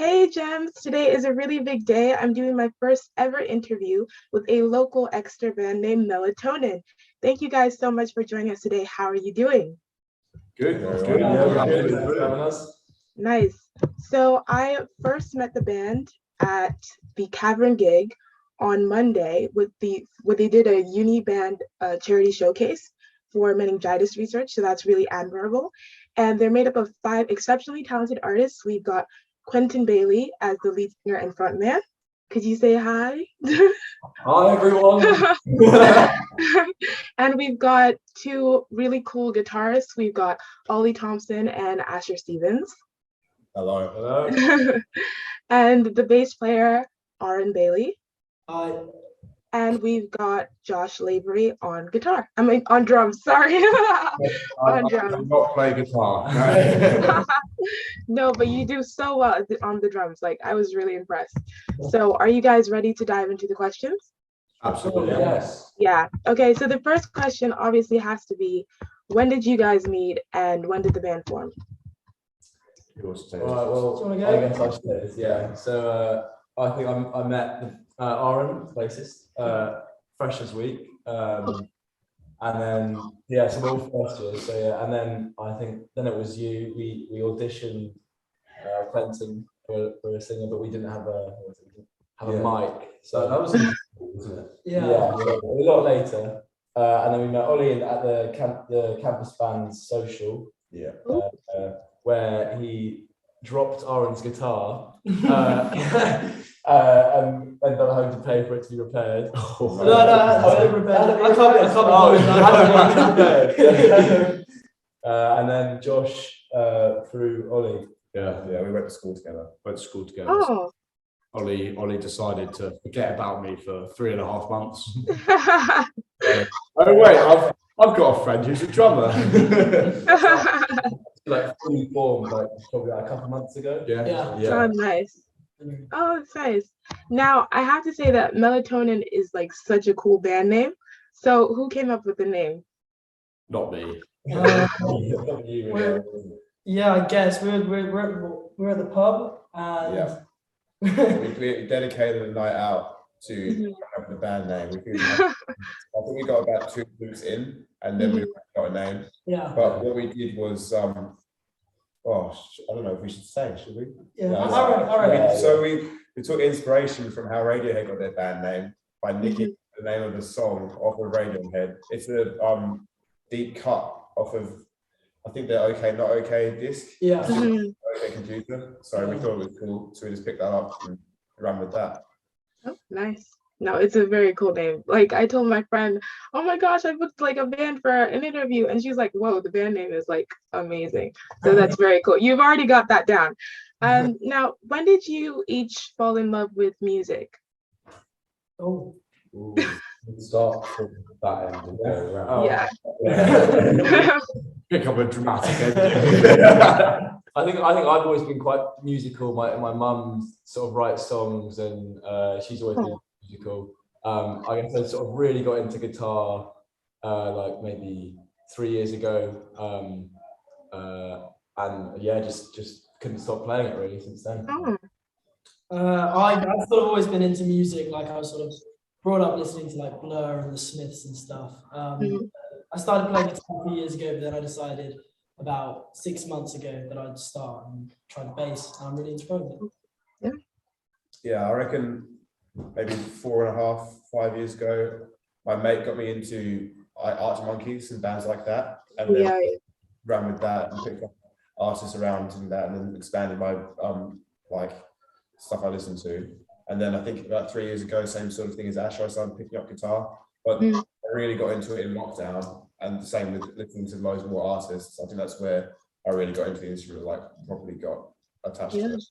Hey, Gems. Today is a really big day. I'm doing my first ever interview with a local extra band named Melatonin. Thank you guys so much for joining us today. How are you doing? Good. Very Good. well. Yeah, Good. good. Having us. Nice. So I first met the band at the Cavern gig on Monday where they did a uni band charity showcase for meningitis research. So that's really admirable. And they're made up of 5 exceptionally talented artists. We've got Quentin Bailey as the lead singer and frontman. Could you say hi? Hi, everyone. And we've got 2 really cool guitarists. We've got Ollie Thompson and Asher Stevens. Hello. Hello. And the bass player, Aaron Bailey. Hi. And we've got Josh Lavery on guitar. I mean, on drums, sorry. On I drums. do not play guitar. No. No, but you do so well on the drums. Like, I was really impressed. So are you guys ready to dive into the questions? Absolutely. Yes. Yeah. Okay, so the first question obviously has to be, when did you guys meet and when did the band form? Yours too. Right, well, I guess I should say this. Yeah. So I think I met Aaron, bassist, Freshers Week, and then so we're all first years. So yeah, and then I think then it was you. We auditioned Quentin for a singer, but we didn't have a mic. So that was wasn't it? Yeah. So a lot later, and then we met Ollie at the campus band's social. Yeah. Where he dropped Aaron's guitar and went on home to pay for it to be repaired. And then Josh through Ollie. Yeah, we went to school together. Oh. Ollie decided to forget about me for 3.5 months. Oh wait, I've got a friend who's a drummer. Like fully formed, like probably like a couple months ago. Yeah. Oh, nice. Oh, it's nice. Now, I have to say that Melatonin is like such a cool band name. So who came up with the name? Not me. Yeah, I guess we're at the pub and We dedicated a night out to have the band name. I think we got about 2 weeks in, and then we got a name. Yeah. But what we did was, I don't know if we should say, should we? Yeah. All right. So we took inspiration from how Radiohead got their band name by nicking the name of the song off of Radiohead. It's a deep cut off of, I think they're OK Not OK disc. Yeah. OK Computer. So we thought it was cool, so we just picked that up and ran with that. Oh, nice. No, it's a very cool name. Like, I told my friend, oh my gosh, I booked like a band for an interview. And she's like, whoa, the band name is like amazing. So that's very cool. You've already got that down. Now, when did you each fall in love with music? Oh. Start from that end and go around. Yeah. Pick up a dramatic I think I've always been quite musical. My mum sort of writes songs, and she's always been musical. I guess I sort of really got into guitar like maybe 3 years ago, and yeah, just couldn't stop playing it really since then. I've sort of always been into music. Like I was sort of brought up listening to like Blur and the Smiths and stuff. I started playing guitar 2 years ago, but then I decided about 6 months ago that I'd start and try the bass, and I'm really enjoying it. Yeah, I reckon maybe 4.5, 5 years ago, my mate got me into Arctic Monkeys and bands like that, and then ran with that and picked up artists around and that, and then expanded my like stuff I listened to. And then I think about 3 years ago, same sort of thing as Ash, I started picking up guitar, but I really got into it in lockdown, and the same with listening to loads more artists. I think that's where I really got into the instrument, like properly got attached to it.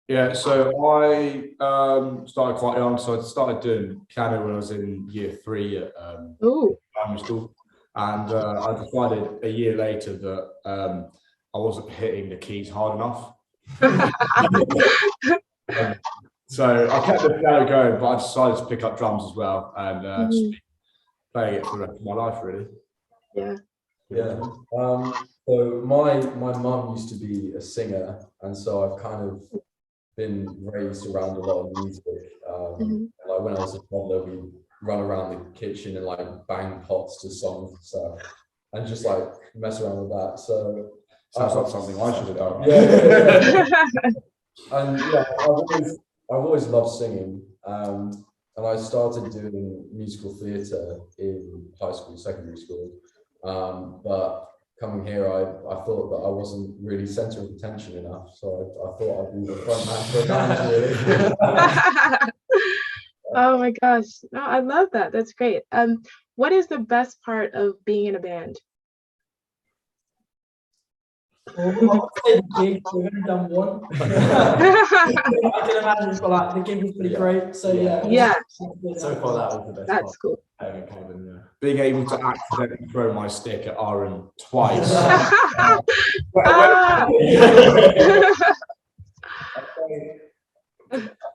Yeah, so I started quite young, so I started doing piano when I was in year 3 at primary school, and I decided a year later that I wasn't hitting the keys hard enough. So I kept the piano going, but I decided to pick up drums as well, and just playing it for the rest of my life, really. Yeah. Yeah. So So my mum used to be a singer, and so I've kind of been raised around a lot of music. Like when I was a toddler, we run around the kitchen and like bang pots to songs and stuff, and just like mess around with that. So sounds like something I should have done. Yeah. And yeah, I've always loved singing. And I started doing musical theatre in high school, secondary school. But coming here, I thought that I wasn't really centre of attention enough, so I thought I'd be the front man for a band, really. Oh my gosh, no, I love that. That's great. What is the best part of being in a band? Well, I would say the gig, we've only done one. I can imagine for like the gig was pretty great. So Yeah. So far, that was the best That's part. cool. Being able to accidentally throw my stick at Aaron twice.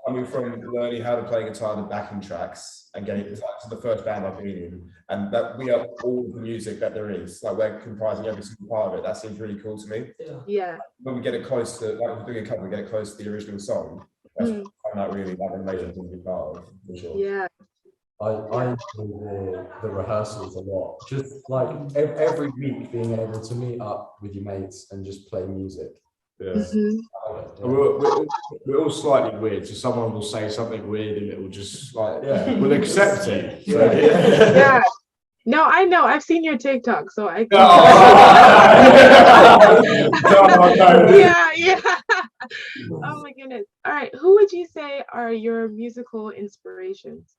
I mean, from learning how to play guitar and the backing tracks and getting to the first band I've been in, and that we have all the music that there is, like we're comprising every single part of it. That seems really cool to me. Yeah. When we get it close to, like we're doing a cover, we get it close to the original song. That's not really that amazing thing to be part of, for sure. Yeah. I enjoy the rehearsals a lot. Just like every week being able to meet up with your mates and just play music. Yeah. We're all slightly weird, so someone will say something weird and it will just like we'll accept it. So, Yeah. No, I know. I've seen your TikTok, so I. Yeah. Oh my goodness. All right. Who would you say are your musical inspirations?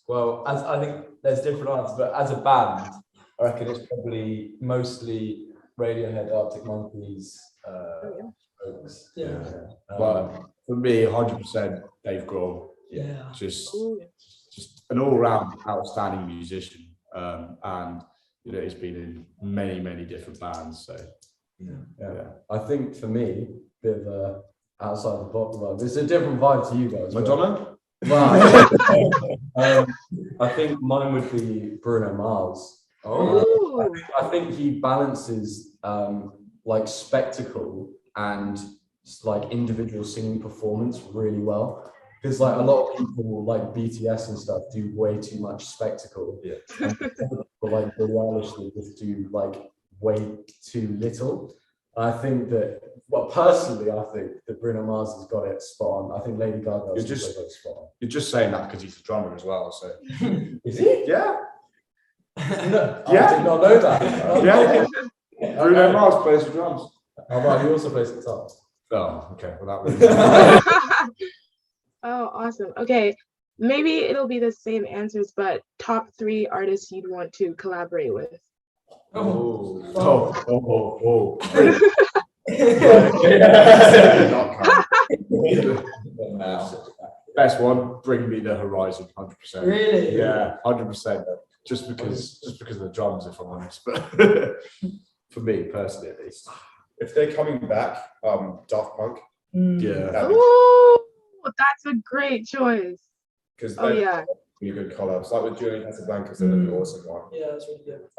Well, as I think there's different answers, but as a band, I reckon it's probably mostly Radiohead, Arctic Monkeys, folks. But for me, 100% Dave Grohl. Yeah. Just an all-round outstanding musician, and you know he's been in many different bands. So I think for me, a bit of a outside the box vibe. It's a different vibe to you guys. Madonna. Well, I think mine would be Bruno Mars. I think he balances like spectacle and like individual singing performance really well. Because like a lot of people like BTS and stuff do way too much spectacle. Yeah. And people like Billie Eilish, they just do like way too little. I think that, well, personally, I think that Bruno Mars has got it spot on. I think Lady Gaga has got it spot on. You're just saying that because he's a drummer as well. So is he? Yeah. No, I did not know that. Bruno Mars plays the drums. Oh, right, he also plays guitar. Oh, okay. Well, that was. Oh, awesome. Okay, maybe it'll be the same answers, but top 3 artists you'd want to collaborate with. Best one, Bring Me the Horizon, 100%. Really? Yeah, 100%. Just because of the drums, if I'm honest. But for me personally, at least. If they're coming back, Daft Punk. Yeah. Oh, that's a great choice. Because they're really good collabs. Like with Julian Casablancas, they're an awesome one. Yeah, that's really good.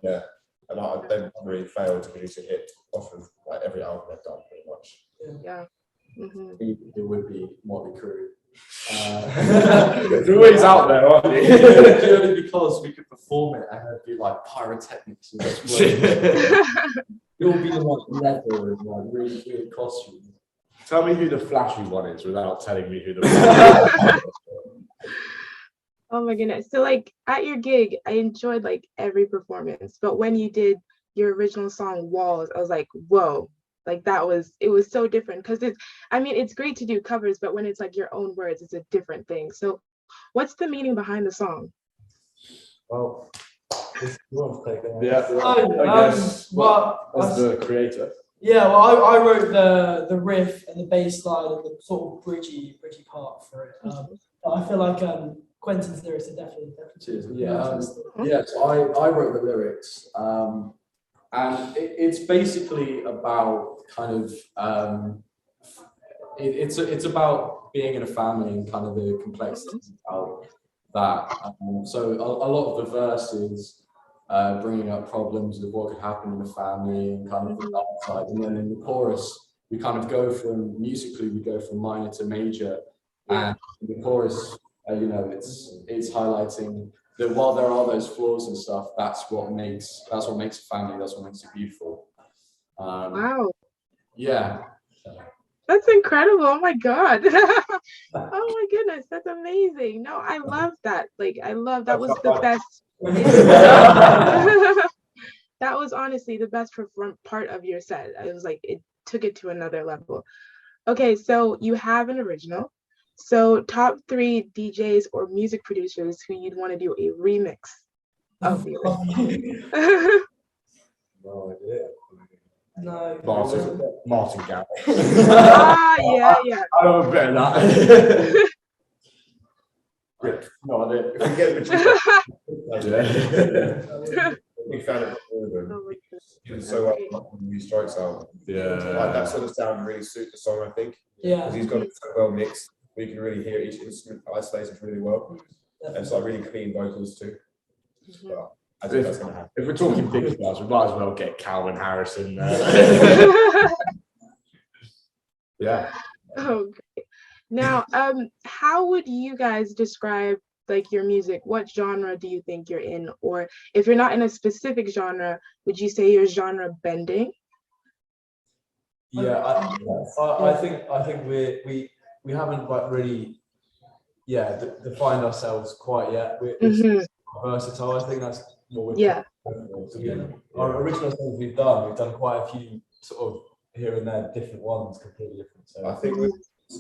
Yeah, and they've really failed to produce a hit off of like every album they've done, pretty much. Yeah. It would be Motley Crue. They're always out there, aren't they? Purely because we could perform it and it'd be like pyrotechnics and it will be like leather and like really weird costume. Tell me who the flashy one is without telling me who the Oh my goodness. So like at your gig, I enjoyed like every performance, but when you did your original song Walls, I was like, whoa, like it was so different because it's great to do covers, but when it's like your own words, it's a different thing. So what's the meaning behind the song? Well, you want to take that? Yeah, I guess. Well, as the creator. Yeah, well, I wrote the riff and the bass line and the sort of bridgy part for it. But I feel like Quentin's lyrics are definitely. So I wrote the lyrics, and it's basically about kind of it's about being in a family and kind of the complexities about that. So a lot of the verses bringing up problems of what could happen in the family and kind of the dark side. And then in the chorus, we kind of go from, musically, we go from minor to major. And in the chorus, you know, it's highlighting that while there are those flaws and stuff, that's what makes a family, that's what makes it beautiful. Wow. Yeah. That's incredible. Oh my God. Oh my goodness. That's amazing. No, I love that. Like, I love that was the best. That was honestly the best part of your set. I was like, it took it to another level. Okay, so you have an original. So top 3 DJs or music producers who you'd want to do a remix of the original. No idea. No. Martin Garrix. Yeah. I'm a bit of that. No idea. If we get Yeah. big fan of Gordon. Oh my He was so well on New Strikes out. Yeah. Like that sort of sound really suits the song, I think. Yeah. Because he's got it so well mixed. We can really hear each instrument isolated really well. And it's like really clean vocals too. But I think that's gonna happen. If we're talking big stars, we might as well get Calvin Harris in there. Yeah. Oh, great. Now, how would you guys describe like your music? What genre do you think you're in? Or if you're not in a specific genre, would you say you're genre bending? Yeah, I think we haven't like really defined ourselves quite yet. We're versatile. I think that's what we're our original songs we've done quite a few sort of here and there, different ones, completely different. So I think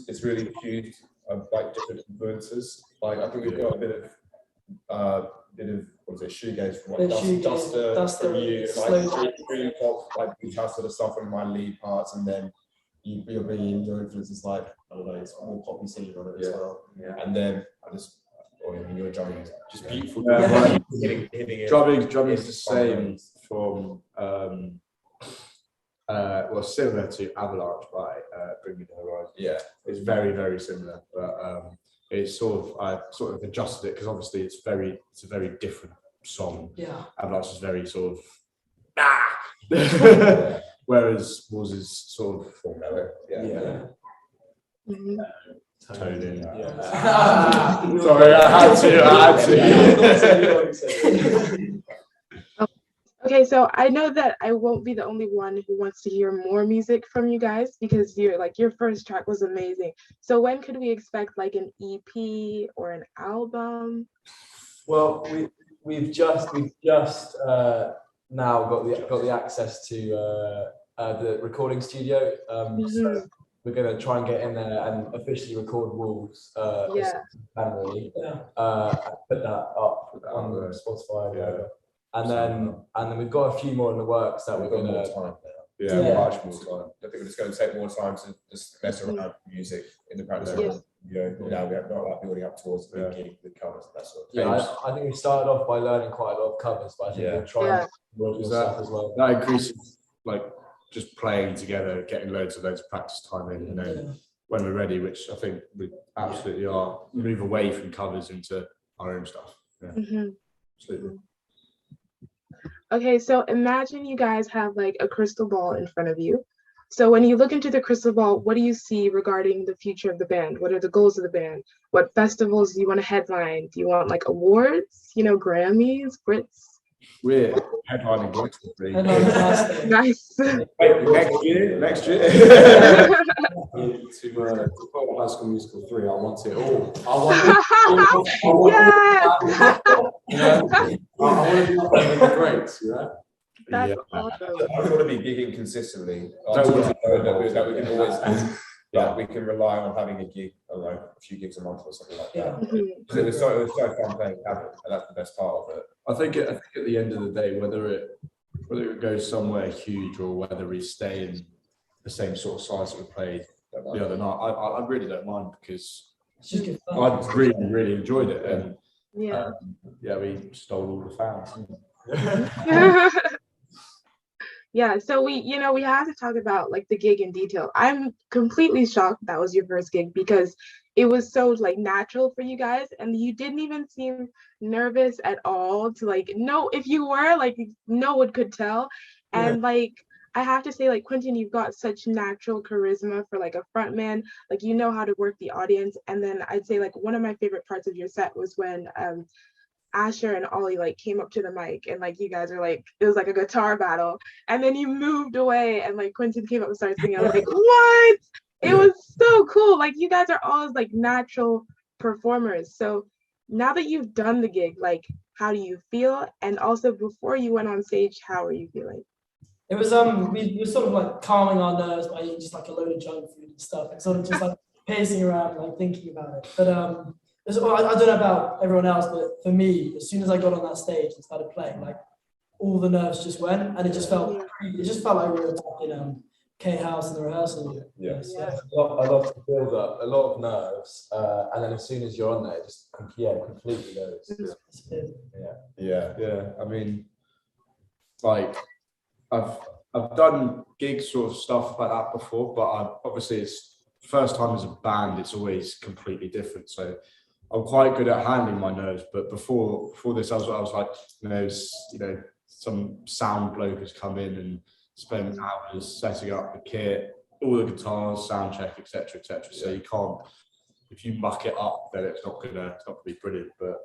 it's really huge of like different influences. Like I think we've got a bit of what is it, shoegaze from like Duster from you, like dream pop, like guitar sort of stuff on my lead parts, and then you're bringing in your influences like I don't know, it's more poppy singing on it as well. Yeah. And then your drumming is just beautiful. Yeah. Hitting it. Drumming is the same from similar to Avalanche by Bring Me the Horizon. Yeah, it's very, very similar, but it's sort of adjusted it because obviously it's a very different song. Yeah, Avalanche is very sort of whereas Wars is sort of tone in. Sorry, I had to. Okay, so I know that I won't be the only one who wants to hear more music from you guys because your first track was amazing. So when could we expect like an EP or an album? Well, we've just now got the access to the recording studio. So we're gonna try and get in there and officially record Wolves January. Put that up on Spotify. Yeah. And then we've got a few more in the works that we're gonna. Much more time. I think we're just going to take more time to just mess around with music in the practice. Now we're not like building up towards the big gig with covers and that sort of thing. I think we started off by learning quite a lot of covers, but I think we'll try and work with that as well. That increases like just playing together, getting loads of practice time in, and then when we're ready, which I think we absolutely are, move away from covers into our own stuff. Yeah, absolutely. Okay, so imagine you guys have like a crystal ball in front of you. So when you look into the crystal ball, what do you see regarding the future of the band? What are the goals of the band? What festivals do you want to headline? Do you want like awards, Grammys, Brits? We're headlining Glastonbury. Nice. Next year. To High School Musical 3, I want it all. I want to be one of the greats, That's awesome. I want to be gigging consistently. That we can always, we can rely on having a gig, I don't know, a few gigs a month or something like that. So it's so fun playing Cabin, and that's the best part of it. I think at the end of the day, whether it goes somewhere huge or whether we stay in the same sort of size that we played the other night, I really don't mind because I really enjoyed it, and we stole all the fans. Yeah, so we have to talk about like the gig in detail. I'm completely shocked that was your first gig because it was so like natural for you guys, and you didn't even seem nervous at all to like, no, if you were like, no one could tell. And like, I have to say, like, Quentin, you've got such natural charisma for like a front man. Like, you know how to work the audience. And then I'd say like one of my favorite parts of your set was when Asher and Ollie like came up to the mic, and like you guys are like, it was like a guitar battle, and then you moved away and like Quentin came up and started singing. I was like, what? It was so cool. Like, you guys are all like natural performers. So now that you've done the gig, like, how do you feel? And also, before you went on stage, how are you feeling? It was we were sort of like calming our nerves by eating just like a load of junk food and stuff, and sort of just like pacing around, like thinking about it. But I don't know about everyone else, but for me, as soon as I got on that stage and started playing, like all the nerves just went, and it just felt like we were back in K House in the rehearsal. Yes. Yeah. I love to build up a lot of nerves, and then as soon as you're on there, it just completely goes. Yeah. I mean, like, I've done gigs sort of stuff like that before, but obviously it's first time as a band. It's always completely different. So I'm quite good at handling my nerves. But before this, I was like, some sound bloke has come in and spent hours setting up the kit, all the guitars, sound check, etc., etc. So you can't, if you muck it up, then it's not gonna be brilliant. But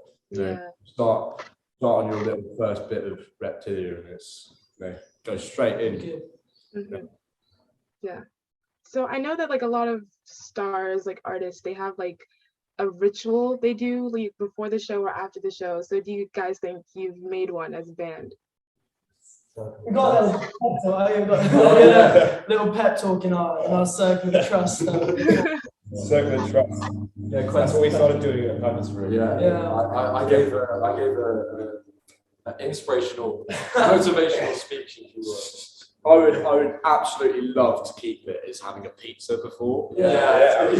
start on your little first bit of Reptilia, and it's go straight in. Yeah. So I know that like a lot of stars, like artists, they have like a ritual they do like before the show or after the show. So do you guys think you've made one as a band? We got a little pep talk in our circle of trust. Circle of trust. Yeah, that's what we started doing at Palace Room. I gave an inspirational, motivational speech, if you will. I would absolutely love to keep it as having a pizza before. Yeah. A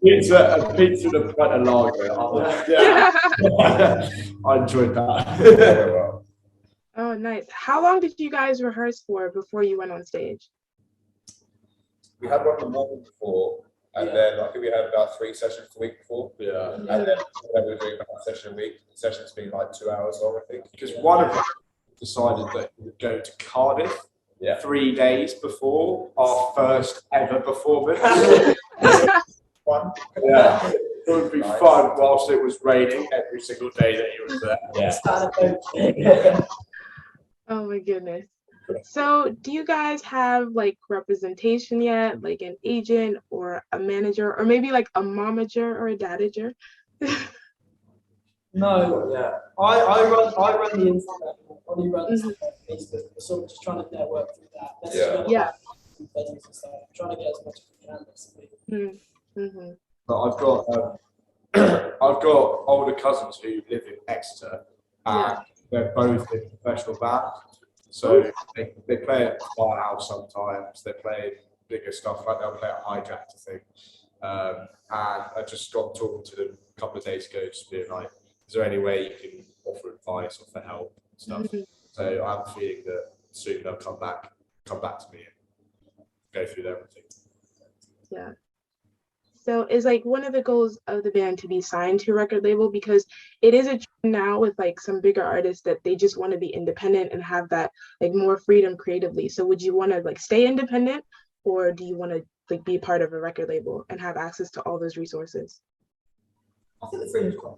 pizza and a pint of lager. I enjoyed that. Oh, nice. How long did you guys rehearse for before you went on stage? We had one the morning before, and then I think we had about 3 sessions the week before. And then we were doing about a session a week. The session's been like 2 hours long, I think. Because one of us decided that he would go to Cardiff 3 days before our first ever performance. Fun. Yeah. It would be fun whilst it was raining every single day that he was there. Yeah. Oh my goodness. So do you guys have like representation yet, like an agent or a manager, or maybe like a momager or a dadager? No, I run the Instagram. Ollie runs Facebook. We're sort of just trying to network through that. Trying to get as much as we can, basically. But I've got older cousins who live in Exeter, and they're both in professional bands. So they play at Firehouse sometimes. They play bigger stuff, like they'll play at Hijack, I think. And I just got talking to them a couple of days ago, just being like, is there any way you can offer advice, offer help and stuff? So I have a feeling that soon they'll come back to me and go through everything. Yeah. So is like one of the goals of the band to be signed to a record label, because it is a trend now with like some bigger artists that they just want to be independent and have that like more freedom creatively. So would you want to like stay independent, or do you want to like be part of a record label and have access to all those resources? I think the freedom's quite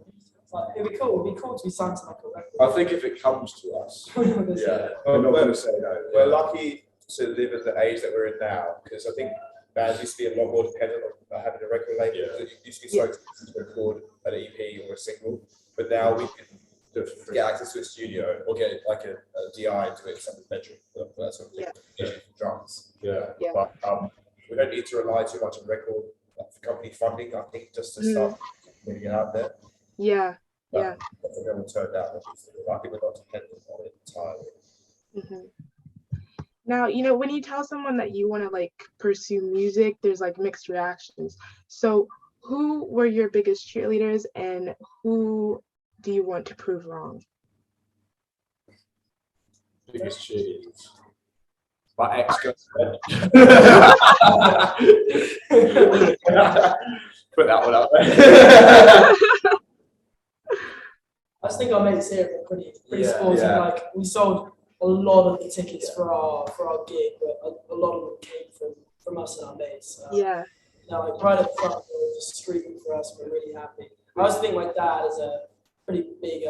like, it'd be cool to be signed to like a record. I think if it comes to us, I'm not going to say no. We're lucky to live at the age that we're in now, because I think bands used to be a lot more dependent on having a record label. It used to be so expensive to record an EP or a single, but now we can get access to a studio or get like a DI into it, something bedroom, that sort of thing, especially for drums. But we don't need to rely too much on record company funding, I think, just to start getting it out there. But that's what it turned out. I think we're not dependent on it entirely. Now, when you tell someone that you want to like pursue music, there's like mixed reactions. So who were your biggest cheerleaders, and who do you want to prove wrong? Biggest cheerleaders. my ex-girlfriend. Put that one up there. I just think our mates here are pretty Yeah, sporty. yeah. Like we sold a lot of the tickets for our gig, but a lot of them came from us and our mates. Yeah. Like right at the front, they were just screaming for us. We're really happy. I also think my dad is a pretty big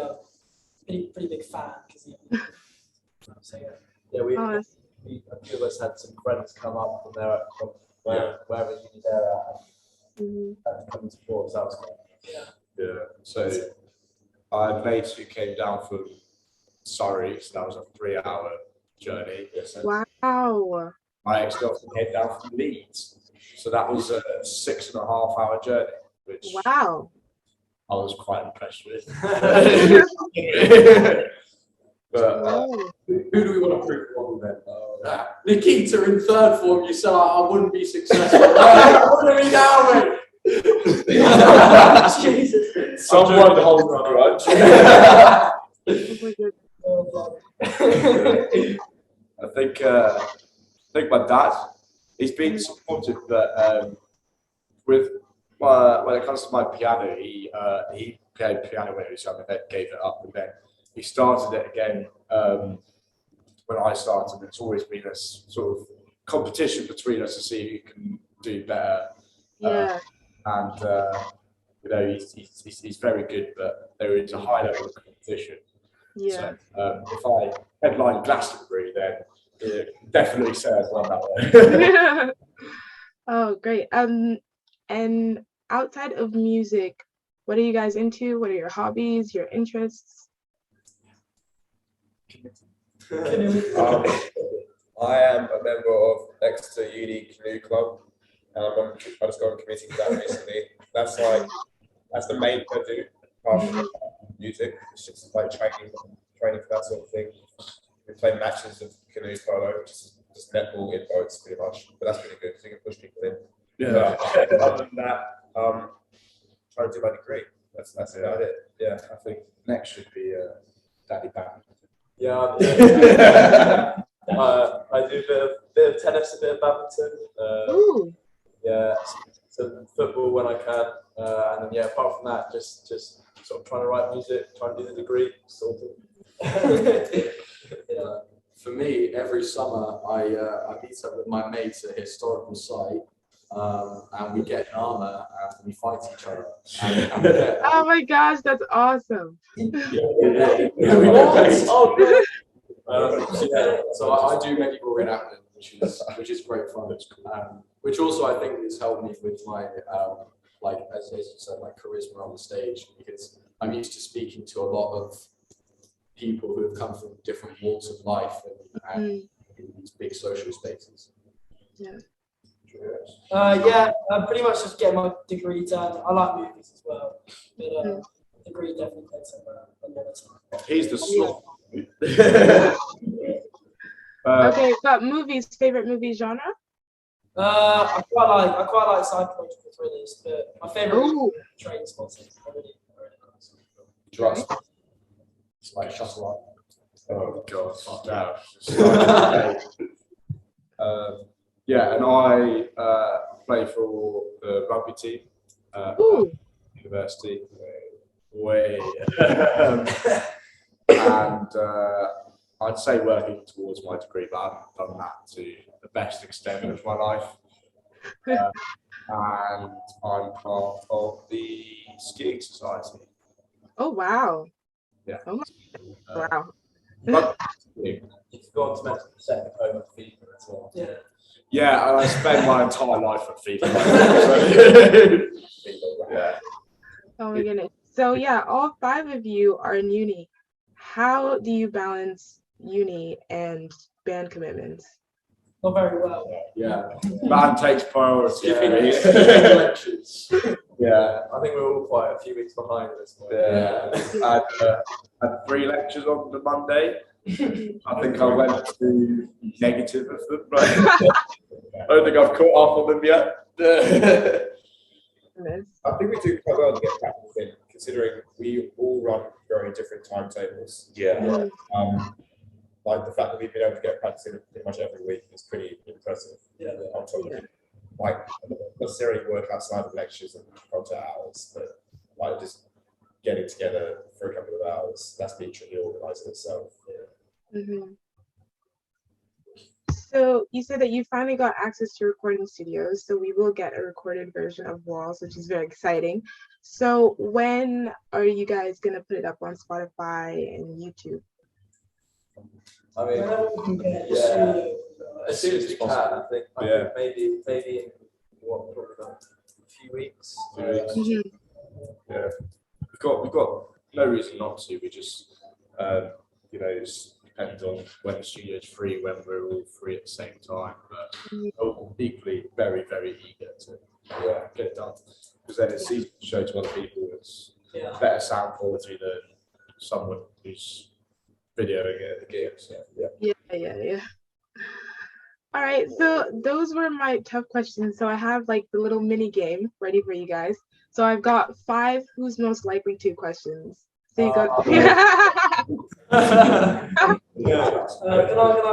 fan because he. So Yeah, we Oh, a few of us had some friends come up from there from wherever uni they're at mhm. and come to support. So that was cool. Yeah. So I had mates who came down from Surrey, so that was a 3-hour journey. Wow. My ex-girlfriend came down from Leeds, so that was a 6.5-hour journey, which Wow. I was quite impressed with. But Wow. Who do we want to prove wrong then? Nikita in third form, you said I wouldn't be successful. What are we down with? Jesus. someone holds a grudge. Oh my goodness. I think my dad, he's been supportive, but with when it comes to my piano, he played piano when he was young and then gave it up, and then he started it again when I started. It's always been a sort of competition between us to see who can do better. Yeah. And you know, he's very good, but there is a high level of competition. Yeah. So if I headline Glastonbury, then it definitely says one that way. Oh, great. And outside of music, what are you guys into? What are your hobbies, your interests? I am a member of Exeter Uni Canoe Club, and I just got on committee for that recently. That's the main thing I do. Apart from music, it's just like training for that sort of thing. We play matches of canoe polo, which is just netball in boats pretty much, but that's pretty good because you can push people in. Yeah. But other than that, trying to do my degree. That's about it. Yeah, I think next should be Daddy Badminton. Yeah, I do a bit of tennis, a bit of badminton. Ooh. Yeah, some football when I can, and then apart from that, just sort of trying to write music, trying to do the degree, sort of. For me, every summer I meet up with my mates at a historical site, and we get in armor and we fight each other. And we get, Oh my gosh, that's awesome. So I do medieval reenactment, which is great fun. Which also I think has helped me with my like as you said, my charisma on the stage, because I'm used to speaking to a lot of people who have come from different walks of life and in these big social spaces. Yeah. I pretty much just get my degree done. I like movies as well, but degree definitely takes a lot of time. He's the sort. Okay, but movies, favorite movie genre? I quite like psychological thrillers, but my favorite Ooh. is Train Spotting. I really like. Drugs. It's like Shutter Oh god. Yeah, and I play for the rugby team at university. And I'd say working towards my degree, but I haven't done that to the best extent of my life. And I'm part of the skiing society. Oh wow. Yeah. Oh my wow. You could go on to mention the second home of FIFA as well. Yeah. Yeah, and I spend my entire life at FIFA. Yeah. Oh my goodness. So yeah, all 5 of you are in uni. How do you balance uni and band commitments? Not very well. Yeah. Man takes priority. Lectures. Yeah. I think we're all quite a few weeks behind at this point. Yeah. I had 3 lectures on the Monday. I think I went to negative of them, but I don't think I've caught up on them yet. I think we do quite well to get practice in, considering we all run very different timetables. Yeah. like the fact that we've been able to get practice in pretty much every week is pretty impressive. Yeah. On top of like not necessarily work outside of lectures and project hours, but like just getting together for a couple of hours. That's been tricky organised in itself. So you said that you finally got access to recording studios, so we will get a recorded version of Walls, which is very exciting. So when are you guys gonna put it up on Spotify and YouTube? I mean, as soon as we can, I think. Maybe in probably about a few weeks. Yeah, we've got no reason not to. We just it's depends on when the studio's free, when we're all free at the same time. But we're equally very, very eager to get it done, because then it's easy to show to other people. It's better sound quality than someone who's videoing it at the gigs. Yeah. All right, so those were my tough questions. So I have like the little mini game ready for you guys. So I've got 5 who's most likely to questions. So you go. Can I have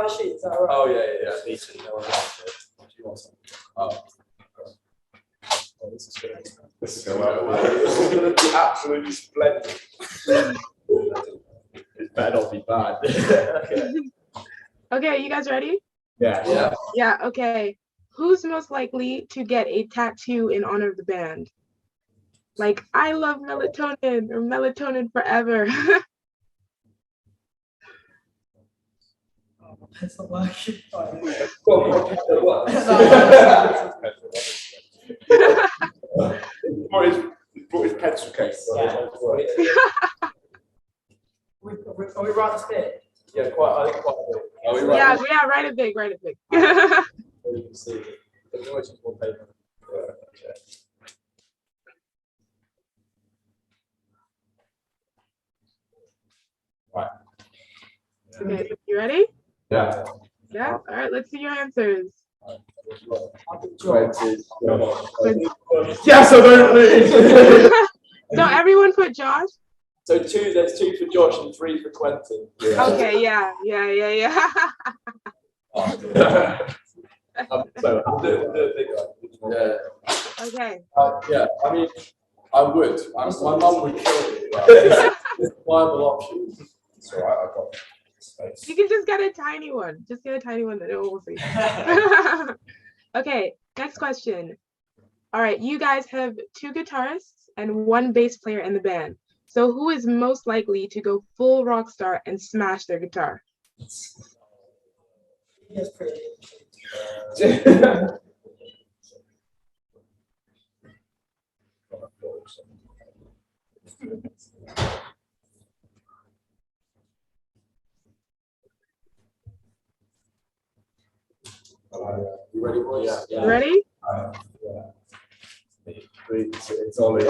a sheet? Is that all right? Oh yeah. Me too. No one else did. Do you want some? This is going to be absolutely splendid. It better not be bad. Okay, you guys ready? Yeah. Okay. Who's most likely to get a tattoo in honor of the band? Like, I love Melatonin or Melatonin forever. It's not working. Brought his pencil case. Are we right this bit? Yeah, I think quite big. Yeah, write it big. So you can see. There's always just one paper. Right. Okay, you ready? Yeah. Yeah. All right, let's see your answers. Yes, I don't lose. So everyone put Josh? So there's 2 for Josh and 3 for Quentin. Okay, yeah. So I'll do a big one. Yeah. Okay. Yeah, I mean, I would. My mum would kill me. It's a viable option. It's all right, I've got space. You can just get a tiny one. Just get a tiny one that it will see. Okay, next question. All right, you guys have 2 guitarists and 1 bass player in the band. So who is most likely to go full rock star and smash their guitar? Yes, pretty. You ready, boys? Yeah. Ready? It's Ollie.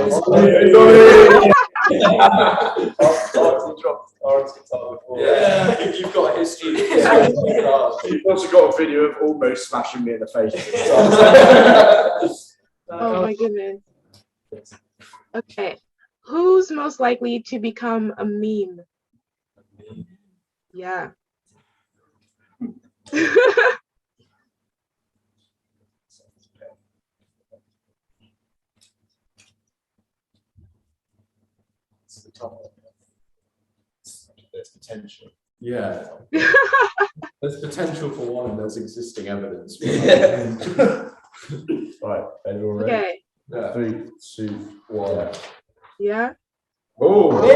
Orange guitar before. Yeah, you've got a history. You've also got a video of almost smashing me in the face. Oh my goodness. Okay. Who's most likely to become a meme? Yeah. There's potential. Yeah. There's potential for one, and there's existing evidence. Right, everyone ready? Okay. Yeah. 3, 2, 1. Yeah. Oh, I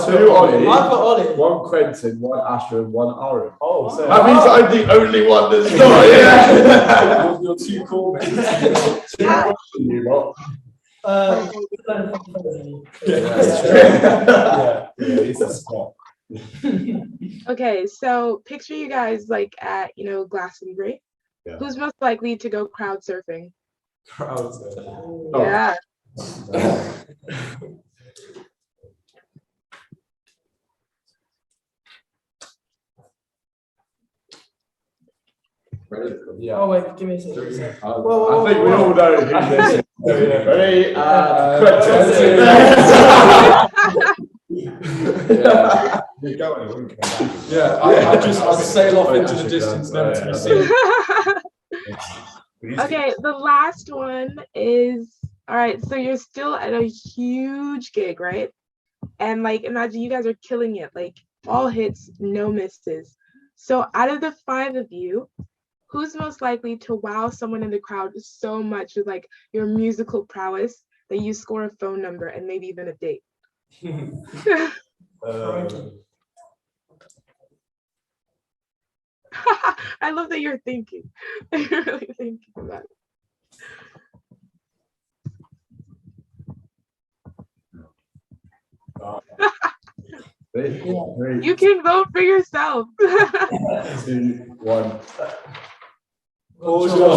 Two put Ollie. I put Ollie. 1 Quentin, 1 Asher, and 1 Aaron. Oh, so That means I'm the only one that's not. Yeah. You're too cool, man. You lot. yeah, it's a spot. Okay, so picture you guys like at, Glastonbury. Yeah. Who's most likely to go crowd surfing? crowds. Yeah. Ready? Yeah. Oh wait, give me a second. Whoa, I think we all know who this is. Ready? Yeah. Keep going, it wouldn't come back. Yeah, I'd sail off into the distance, never to be seen. Okay, the last one is, all right, so you're still at a huge gig, right? And like, imagine you guys are killing it, like all hits, no misses. So out of the 5 of you, who's most likely to wow someone in the crowd so much with like your musical prowess that you score a phone number and maybe even a date? I love that you're thinking. You're really thinking about it. You can vote for yourself. 2, 1.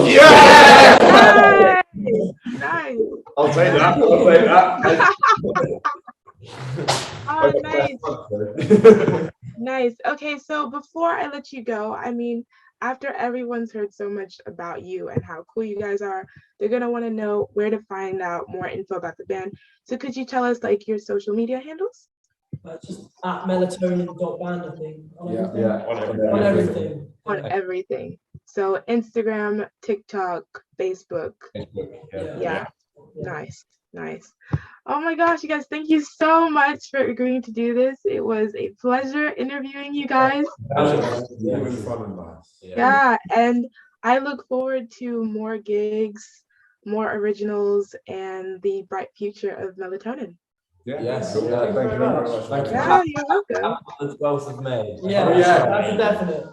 Yeah! Nice. I'll take that. I'll take that. Oh, nice. Nice. Okay, so before I let you go, I mean, after everyone's heard so much about you and how cool you guys are, they're gonna want to know where to find out more info about the band. So could you tell us like your social media handles? Just at melatonin.band, I think. On everything. On everything. So Instagram, TikTok, Facebook. Yeah. Nice. Oh my gosh, you guys, thank you so much for agreeing to do this. It was a pleasure interviewing you guys. Yeah, and I look forward to more gigs, more originals, and the bright future of Melatonin. Yes. Cool. Thank you very much. Thank you. Yeah, you're welcome. The 12th of May. Yeah, that's a definite.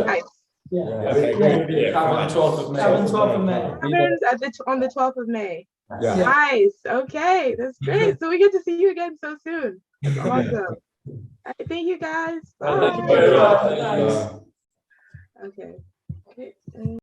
Nice. Cavern 12th of May. Cavern 12th of May. Happens on the 12th of May. Yeah. Nice. Okay, that's great. So we get to see you again so soon. That's awesome. All right, thank you guys. Bye. Thank you very much. Okay.